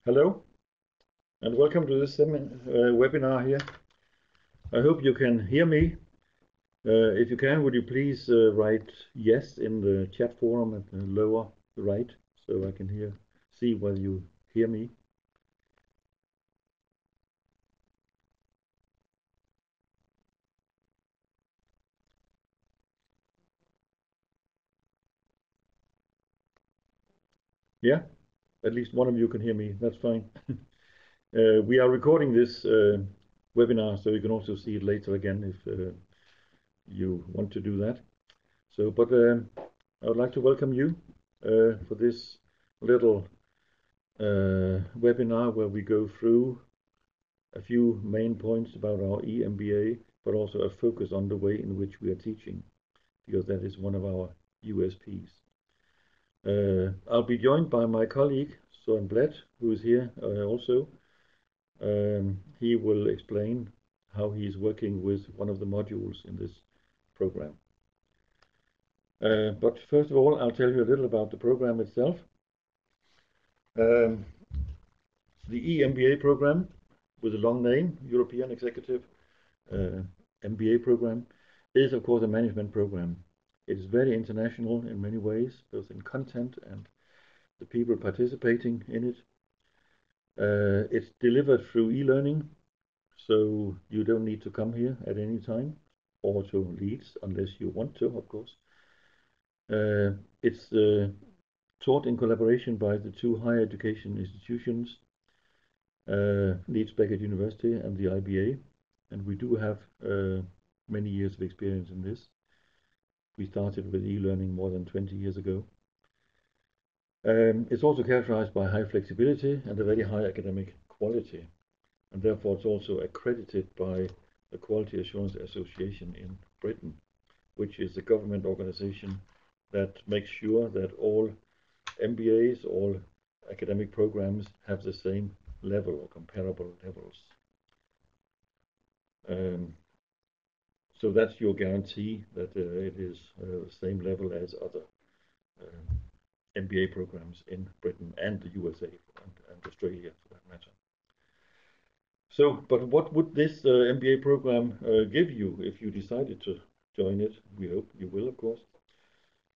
Hello, and welcome to this webinar here. I hope you can hear me. If you can, would you please write yes in the chat forum at the lower right, so I can see whether you hear me. Yeah, at least one of you can hear me. That's fine. We are recording this webinar, so you can also see it later again if you want to do that. But I would like to welcome you for this little webinar where we go through a few main points about our E-MBA, but also a focus on the way in which we are teaching, because that is one of our USPs. I'll be joined by my colleague, Søren Blatt, who is here also. He will explain how he is working with one of the modules in this program. But first of all, I'll tell you a little about the program itself. The E-MBA program, with a long name, European Executive MBA program, is of course a management program. It is very international in many ways, both in content and the people participating in it. It's delivered through e-learning, so you don't need to come here at any time or to Leeds unless you want to, of course. It's taught in collaboration by the two higher education institutions, Leeds Beckett University and the IBA, and we do have many years of experience in this. We started with e-learning more than 20 years ago. It's also characterized by high flexibility and a very high academic quality, and therefore it's also accredited by the Quality Assurance Association in Britain, which is a government organization that makes sure that all MBAs, all academic programs have the same level or comparable levels. So that's your guarantee that it is the same level as other MBA programs in Britain and the USA and Australia for that matter. So, but what would this MBA program give you if you decided to join it? We hope you will, of course.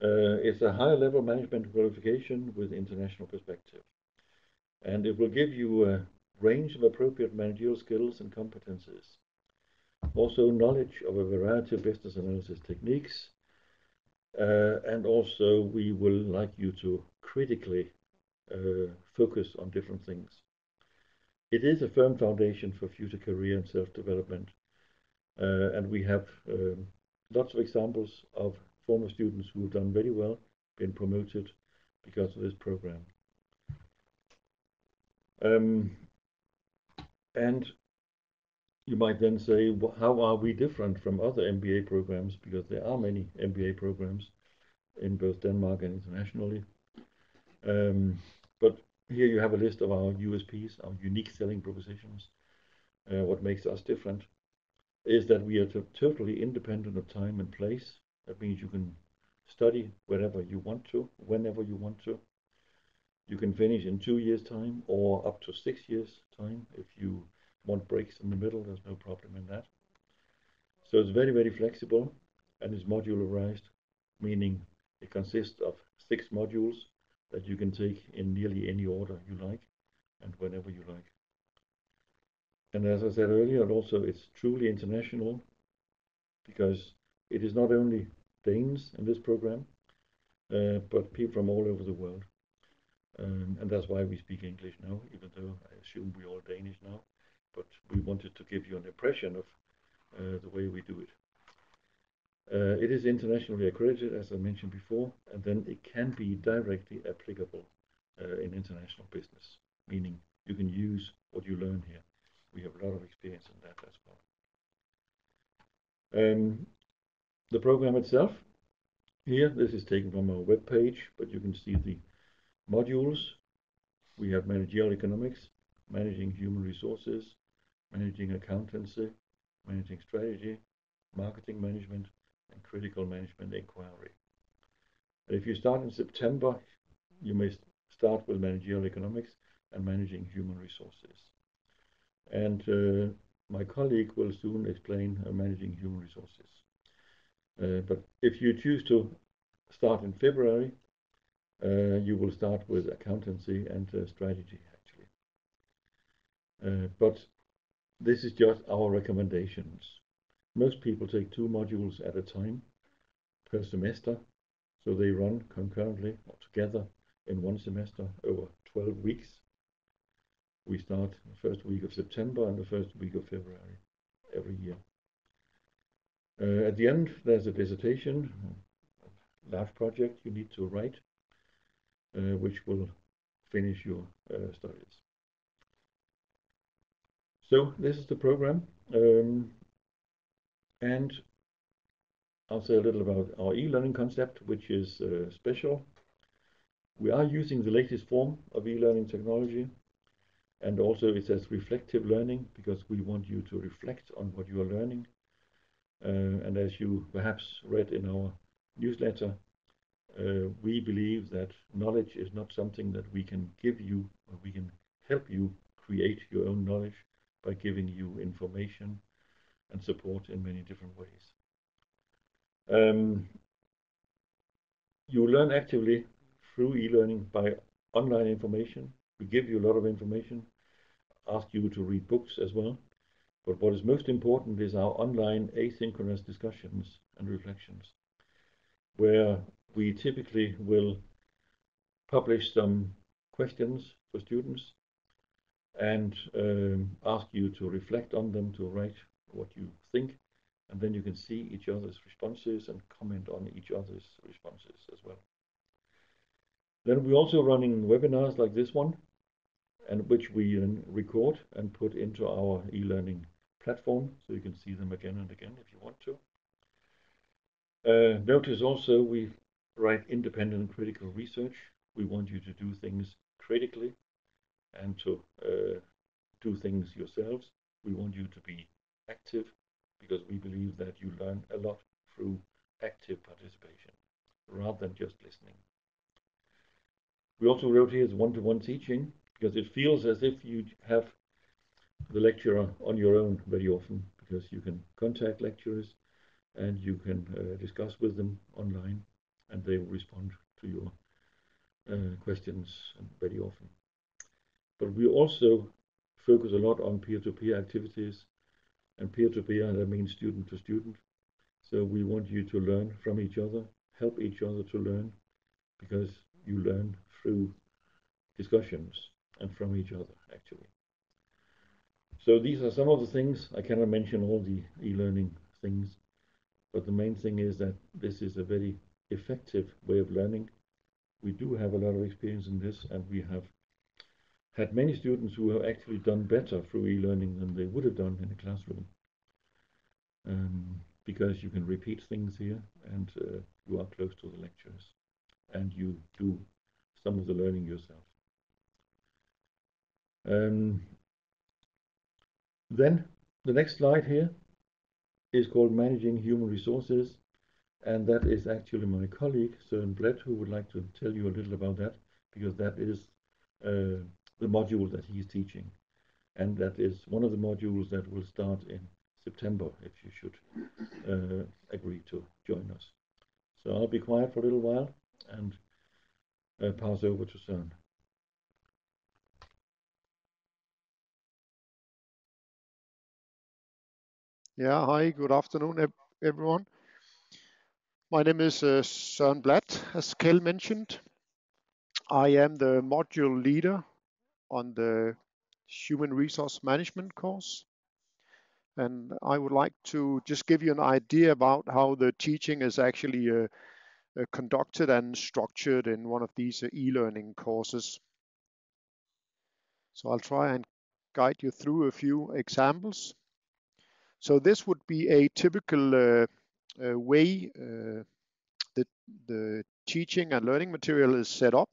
It's a higher level management qualification with international perspective. And it will give you a range of appropriate managerial skills and competencies. Also knowledge of a variety of business analysis techniques. And also we will like you to critically focus on different things. It is a firm foundation for future career and self-development. And we have lots of examples of former students who have done very well, been promoted because of this program. And you might then say, well, how are we different from other MBA programs? Because there are many MBA programs in both Denmark and internationally. But here you have a list of our USPs, our unique selling propositions. What makes us different is that we are totally independent of time and place. That means you can study wherever you want to, whenever you want to. You can finish in 2 years' time or up to 6 years' time. If you want breaks in the middle, there's no problem in that. So it's very, very flexible and it's modularized, meaning it consists of 6 modules that you can take in nearly any order you like and whenever you like. And as I said earlier, also it's truly international because it is not only Danes in this program, but people from all over the world. And that's why we speak English now, even though I assume we're all Danish now. But we wanted to give you an impression of the way we do it. It is internationally accredited, as I mentioned before, and then it can be directly applicable in international business, meaning you can use what you learn here. We have a lot of experience in that as well. The program itself, here, this is taken from our web page, but you can see the modules. We have managerial economics, managing human resources, managing accountancy, managing strategy, marketing management, and critical management inquiry. And if you start in September, you may start with managerial economics, and managing human resources. And my colleague will soon explain managing human resources. But if you choose to start in February, you will start with accountancy and strategy, actually. But this is just our recommendations. Most people take 2 modules at a time per semester, so they run concurrently or together in one semester over 12 weeks. We start the first week of September and the first week of February every year. At the end, there's a dissertation, a large project you need to write, which will finish your studies. So this is the program, and I'll say a little about our e-learning concept, which is special. We are using the latest form of e-learning technology, and also it says reflective learning because we want you to reflect on what you are learning. And as you perhaps read in our newsletter, we believe that knowledge is not something that we can give you, or we can help you create your own knowledge by giving you information and support in many different ways. You learn actively through e-learning by online information. We give you a lot of information, ask you to read books as well. But what is most important is our online asynchronous discussions and reflections, where we typically will publish some questions for students and ask you to reflect on them, to write what you think, and then you can see each other's responses and comment on each other's responses as well. Then we're also running webinars like this one, and which we record and put into our e-learning platform, so you can see them again and again if you want to. Notice also we write independent critical research. We want you to do things critically and to do things yourselves. We want you to be active because we believe that you learn a lot through active participation rather than just listening. We also wrote here is one-to-one teaching because it feels as if you have the lecturer on your own very often, because you can contact lecturers and you can discuss with them online and they will respond to your questions very often. But we also focus a lot on peer-to-peer activities, and peer-to-peer, that means student to student. So we want you to learn from each other, help each other to learn, because you learn through discussions and from each other, actually. So these are some of the things. I cannot mention all the e-learning things, but the main thing is that this is a very effective way of learning. We do have a lot of experience in this, and we have had many students who have actually done better through e-learning than they would have done in a classroom. Because you can repeat things here, and you are close to the lecturers, and you do some of the learning yourself. Then the next slide here is called Managing Human Resources, and that is actually my colleague, Søren Blett, who would like to tell you a little about that, because that is the module that he's teaching, and that is one of the modules that will start in September, if you should agree to join us. So I'll be quiet for a little while and pass over to Søren. Yeah, hi, good afternoon, everyone. My name is Søren Blatt, as Kjell mentioned. I am the module leader on the Human Resource Management course. And I would like to just give you an idea about how the teaching is actually conducted and structured in one of these e-learning courses. So I'll try and guide you through a few examples. So this would be a typical way the teaching and learning material is set up.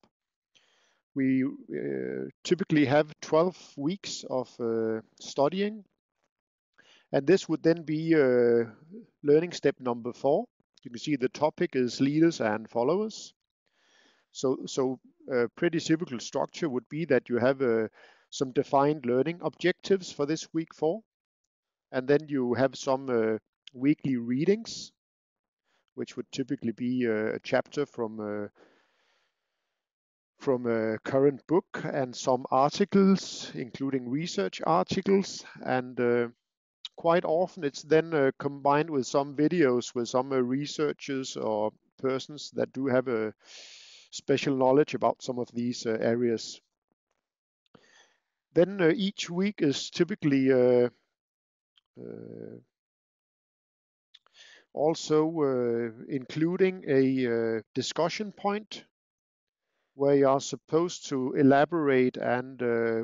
We typically have 12 weeks of studying, and this would then be learning step number 4. You can see the topic is leaders and followers. So a pretty typical structure would be that you have some defined learning objectives for this week 4, and then you have some weekly readings, which would typically be a chapter from a current book and some articles, including research articles, and quite often it's then combined with some videos with some researchers or persons that do have a special knowledge about some of these areas. Then each week is typically also including a discussion point where you are supposed to elaborate and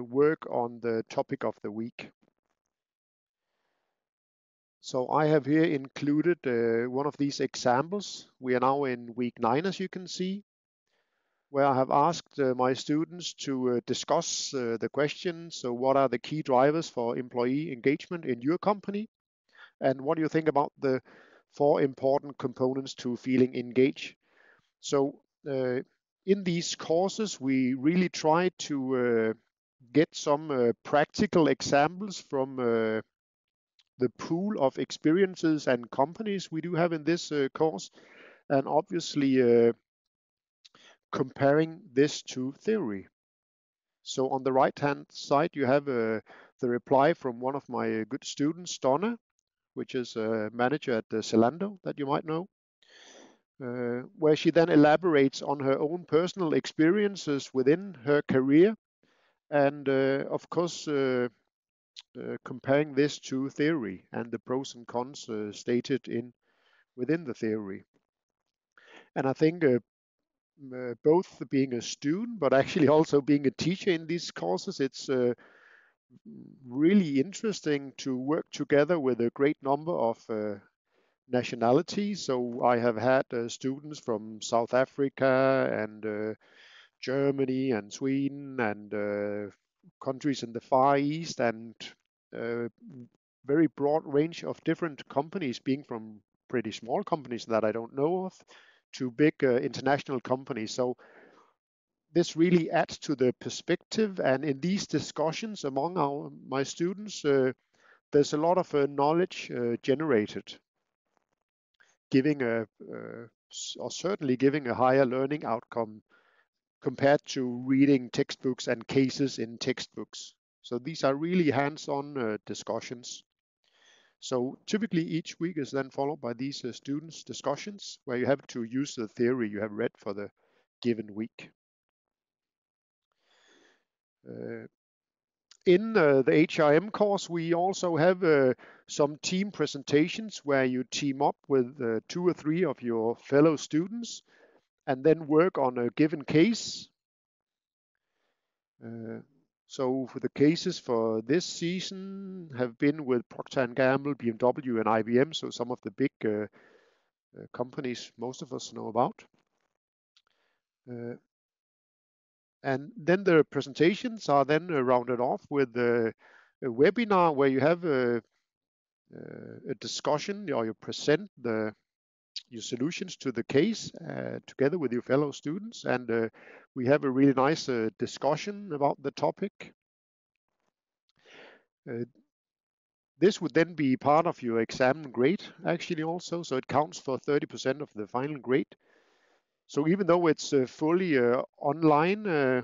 work on the topic of the week. So I have here included one of these examples. We are now in week 9, as you can see, where I have asked my students to discuss the question, so what are the key drivers for employee engagement in your company? And what do you think about the 4 important components to feeling engaged? So in these courses, we really try to get some practical examples from the pool of experiences and companies we do have in this course, and obviously comparing this to theory. So on the right hand side you have the reply from one of my good students, Donna, which is a manager at Zalando that you might know, where she then elaborates on her own personal experiences within her career, and of course comparing this to theory and the pros and cons stated within the theory. And I think both being a student but actually also being a teacher in these courses, it's really interesting to work together with a great number of nationalities. So I have had students from South Africa and Germany and Sweden and countries in the Far East, and very broad range of different companies, being from pretty small companies that I don't know of to big international companies. So this really adds to the perspective, and in these discussions among my students, there's a lot of knowledge generated, giving or certainly giving a higher learning outcome compared to reading textbooks and cases in textbooks. So these are really hands-on discussions. So typically each week is then followed by these students' discussions, where you have to use the theory you have read for the given week. In the HRM course, we also have some team presentations where you team up with 2 or 3 of your fellow students and then work on a given case. So for the cases for this season have been with Procter & Gamble, BMW, and IBM, so some of the big companies most of us know about. And then the presentations are then rounded off with a webinar where you have a discussion, or you present your solutions to the case together with your fellow students, and we have a really nice discussion about the topic. This would then be part of your exam grade actually also, so it counts for 30% of the final grade. So even though it's fully online,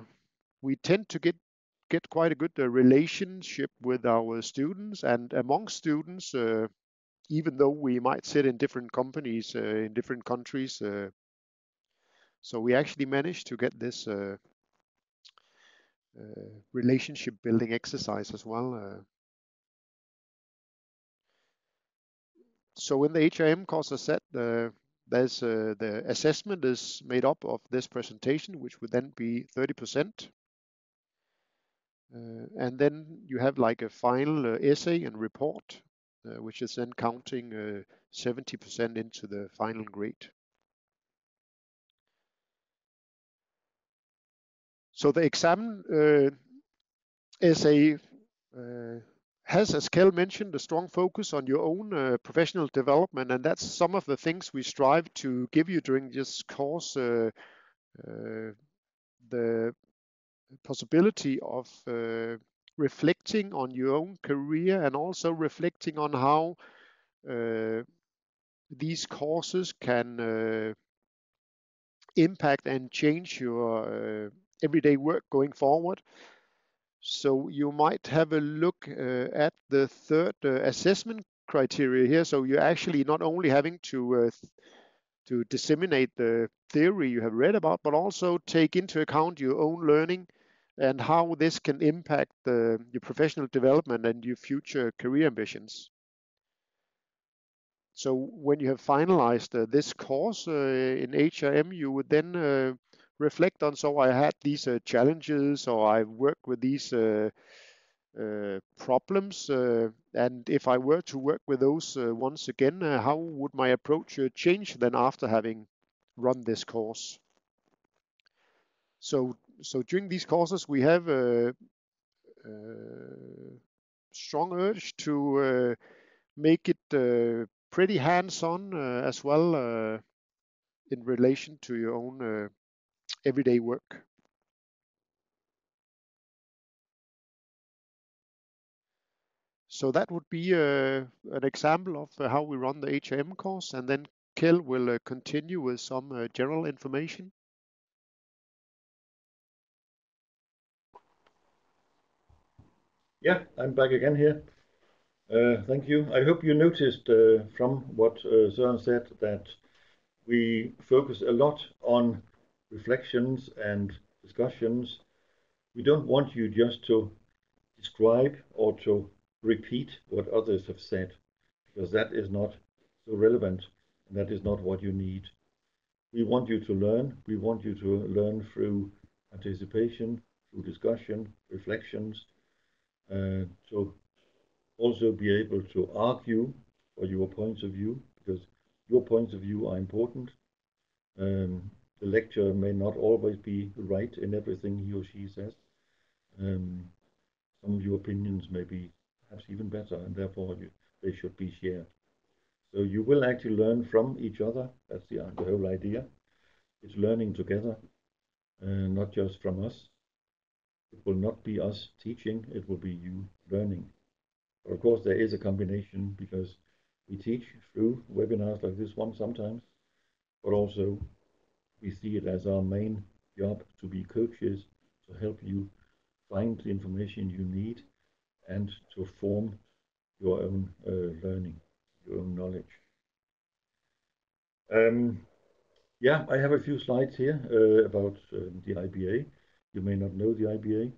we tend to get quite a good relationship with our students, and among students, even though we might sit in different companies in different countries. So we actually managed to get this relationship building exercise as well. So in the HRM course, as I said, there's the assessment is made up of this presentation, which would then be 30%. And then you have like a final essay and report, which is then counting 70% into the final grade. So the exam essay has, as Kel mentioned, a strong focus on your own professional development, and that's some of the things we strive to give you during this course the possibility of reflecting on your own career and also reflecting on how these courses can impact and change your everyday work going forward. So you might have a look at the third assessment criteria here. So you're actually not only having to disseminate the theory you have read about, but also take into account your own learning and how this can impact your professional development and your future career ambitions. So when you have finalized this course in HRM, you would then reflect on, so I had these challenges, or I worked with these problems, and if I were to work with those once again, how would my approach change then after having run this course? So during these courses, we have a strong urge to make it pretty hands-on as well in relation to your own everyday work. So that would be an example of how we run the HRM course, and then Kjell will continue with some general information. Yeah, I'm back again here. Thank you. I hope you noticed from what Søren said that we focus a lot on reflections and discussions. We don't want you just to describe or to repeat what others have said, because that is not so relevant and that is not what you need. We want you to learn. We want you to learn through participation, through discussion, reflections, to also be able to argue for your points of view, because your points of view are important. The lecturer may not always be right in everything he or she says. Some of your opinions may be perhaps even better, and therefore they should be shared. So you will actually learn from each other. That's the whole idea. It's learning together, not just from us. It will not be us teaching, it will be you learning. But of course, there is a combination, because we teach through webinars like this one sometimes, but also we see it as our main job to be coaches, to help you find the information you need and to form your own learning, your own knowledge. Yeah, I have a few slides here about the IBA. You may not know the IBA.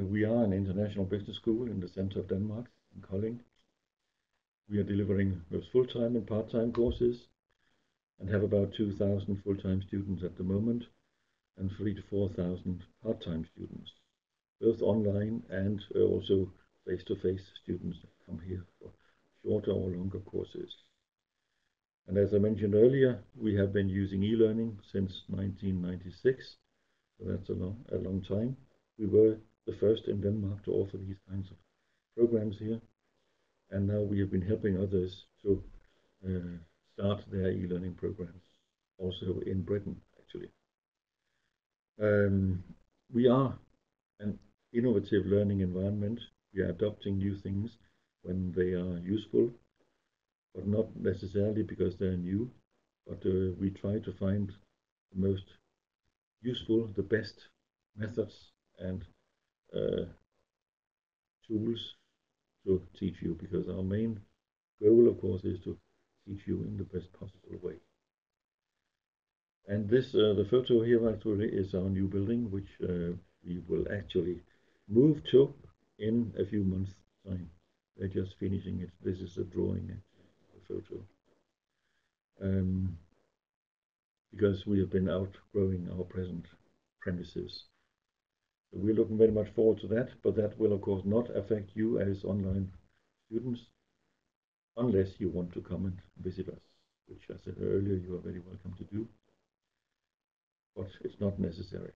We are an international business school in the center of Denmark, in Kolding. We are delivering both full-time and part-time courses and have about 2,000 full-time students at the moment and 3,000 to 4,000 part-time students, both online and also face-to-face students that come here for shorter or longer courses. And as I mentioned earlier, we have been using e-learning since 1996, so that's a long time. We were the first in Denmark to offer these kinds of programs here, and now we have been helping others to start their e-learning programs, also in Britain, actually. We are an innovative learning environment. We are adopting new things when they are useful, but not necessarily because they're new, but we try to find the most useful, the best methods and tools to teach you, because our main goal, of course, is to teach you in the best possible way. And this, the photo here actually is our new building, which we will actually move to in a few months' time. They're just finishing it. This is a drawing, a photo. Because we have been outgrowing our present premises. So we're looking very much forward to that, but that will of course not affect you as online students, unless you want to come and visit us, which I said earlier, you are very welcome to do, but it's not necessary.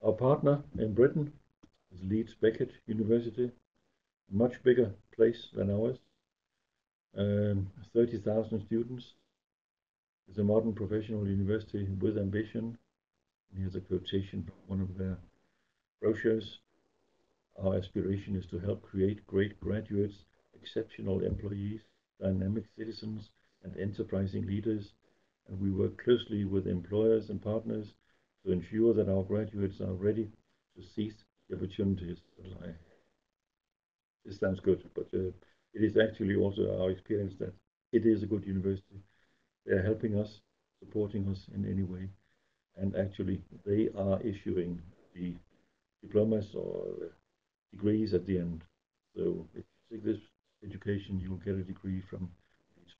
Our partner in Britain is Leeds Beckett University, a much bigger place than ours, 30,000 students, It's a modern professional university with ambition. Here's a quotation from one of their brochures. Our aspiration is to help create great graduates, exceptional employees, dynamic citizens, and enterprising leaders. And we work closely with employers and partners to ensure that our graduates are ready to seize the opportunities that lie. This sounds good, but it is actually also our experience that it is a good university. They are helping us, supporting us in any way, and actually they are issuing the diplomas or degrees at the end. So if you take this education, you will get a degree from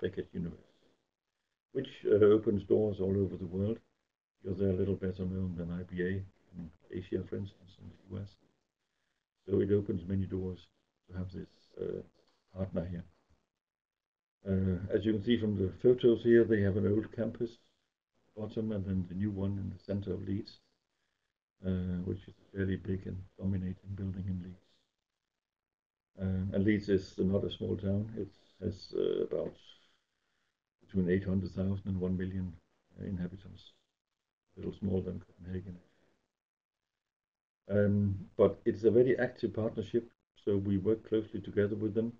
Beckett University, which opens doors all over the world because they're a little better known than IBA in Asia, for instance, in the US. So it opens many doors to have this partner here. As you can see from the photos here, they have an old campus bottom and then the new one in the center of Leeds, which is a fairly big and dominating building in Leeds. And Leeds is not a small town. It has about between 800,000 and 1 million inhabitants, a little smaller than Copenhagen. But it's a very active partnership, so we work closely together with them,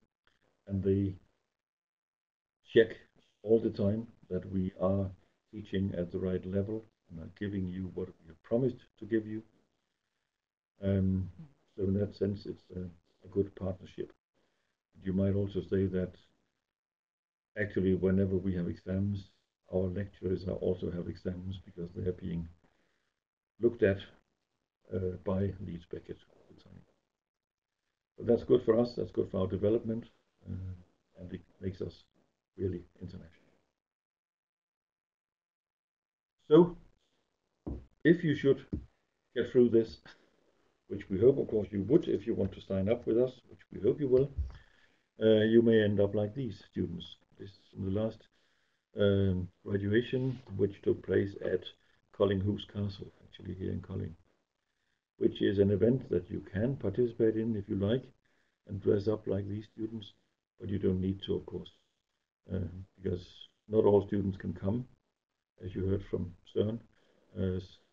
and they check all the time that we are teaching at the right level and are giving you what we have promised to give you. So in that sense, it's a good partnership. You might also say that actually whenever we have exams, our lecturers also have exams because they are being looked at by Leeds Beckett all the time. But that's good for us, that's good for our development, and it makes us really international. So, if you should get through this, which we hope, of course, you would if you want to sign up with us, which we hope you will, you may end up like these students. This is from the last graduation, which took place at Kolding Castle, actually here in Kolding, which is an event that you can participate in if you like and dress up like these students, but you don't need to, of course, because not all students can come, as you heard from Søren.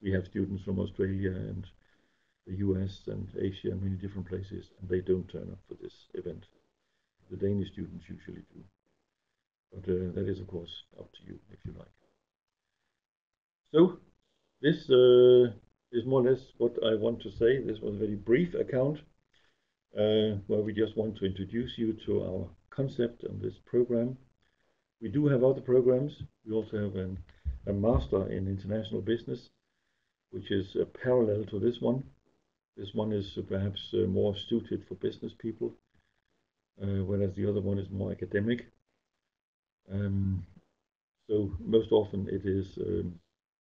We have students from Australia and the US and Asia and many different places, and they don't turn up for this event. The Danish students usually do. But that is, of course, up to you if you like. So, this is more or less what I want to say. This was a very brief account where we just want to introduce you to our concept and this program. We do have other programs. We also have a master in international business, which is parallel to this one. This one is perhaps more suited for business people, whereas the other one is more academic. So most often it is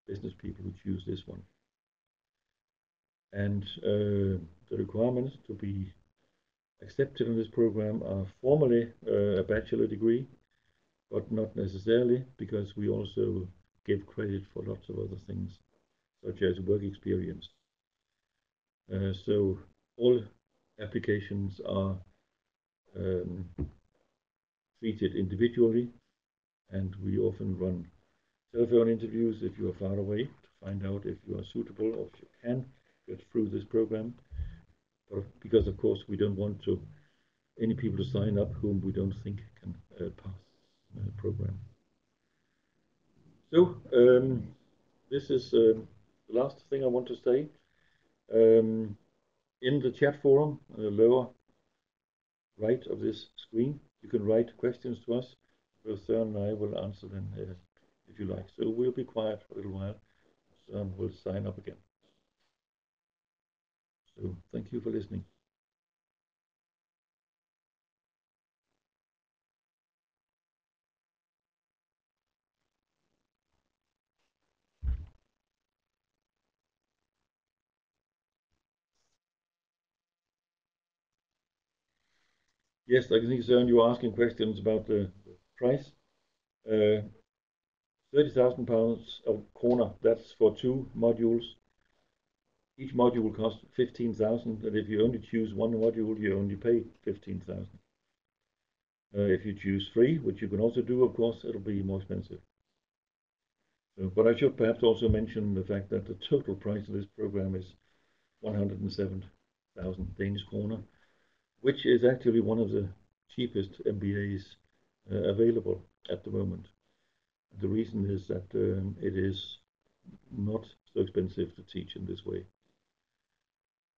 business people who choose this one. And the requirements to be accepted in this program are formally a bachelor degree, but not necessarily, because we also give credit for lots of other things, such as work experience. So all applications are treated individually, and we often run telephone interviews if you are far away to find out if you are suitable or if you can get through this program. But because of course we don't want any people to sign up whom we don't think can pass the program. So this is the last thing I want to say. In the chat forum, lower right of this screen, you can write questions to us. Both Søren and I will answer them if you like. So we'll be quiet for a little while. Søren will sign up again. So thank you for listening. Yes, I think, Søren, you were asking questions about the price. 30,000 pounds of kroner, that's for 2 modules. Each module costs 15,000, and if you only choose one module, you only pay 15,000. If you choose 3, which you can also do, of course, it'll be more expensive. So, but I should perhaps also mention the fact that the total price of this program is 107,000 Danish kroner, which is actually one of the cheapest MBAs available at the moment. The reason is that it is not so expensive to teach in this way,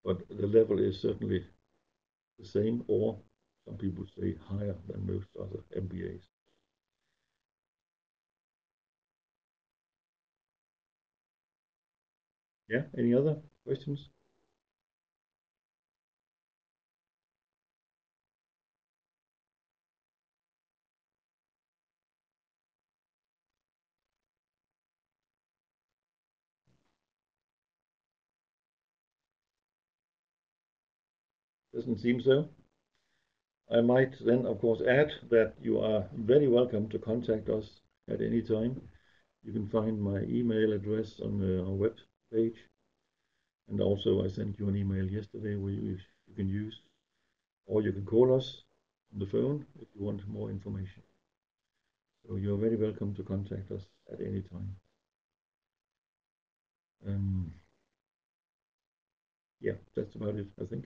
but the level is certainly the same, or some people say higher than most other MBAs. Yeah, any other questions? Doesn't seem so. I might then, of course, add that you are very welcome to contact us at any time. You can find my email address on our web page, and also I sent you an email yesterday where you can use, or you can call us on the phone if you want more information. So you're very welcome to contact us at any time. Um, yeah, that's about it, I think.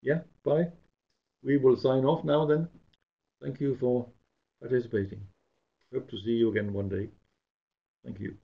Yeah, bye. We will sign off now then. Thank you for participating. Hope to see you again one day. Thank you.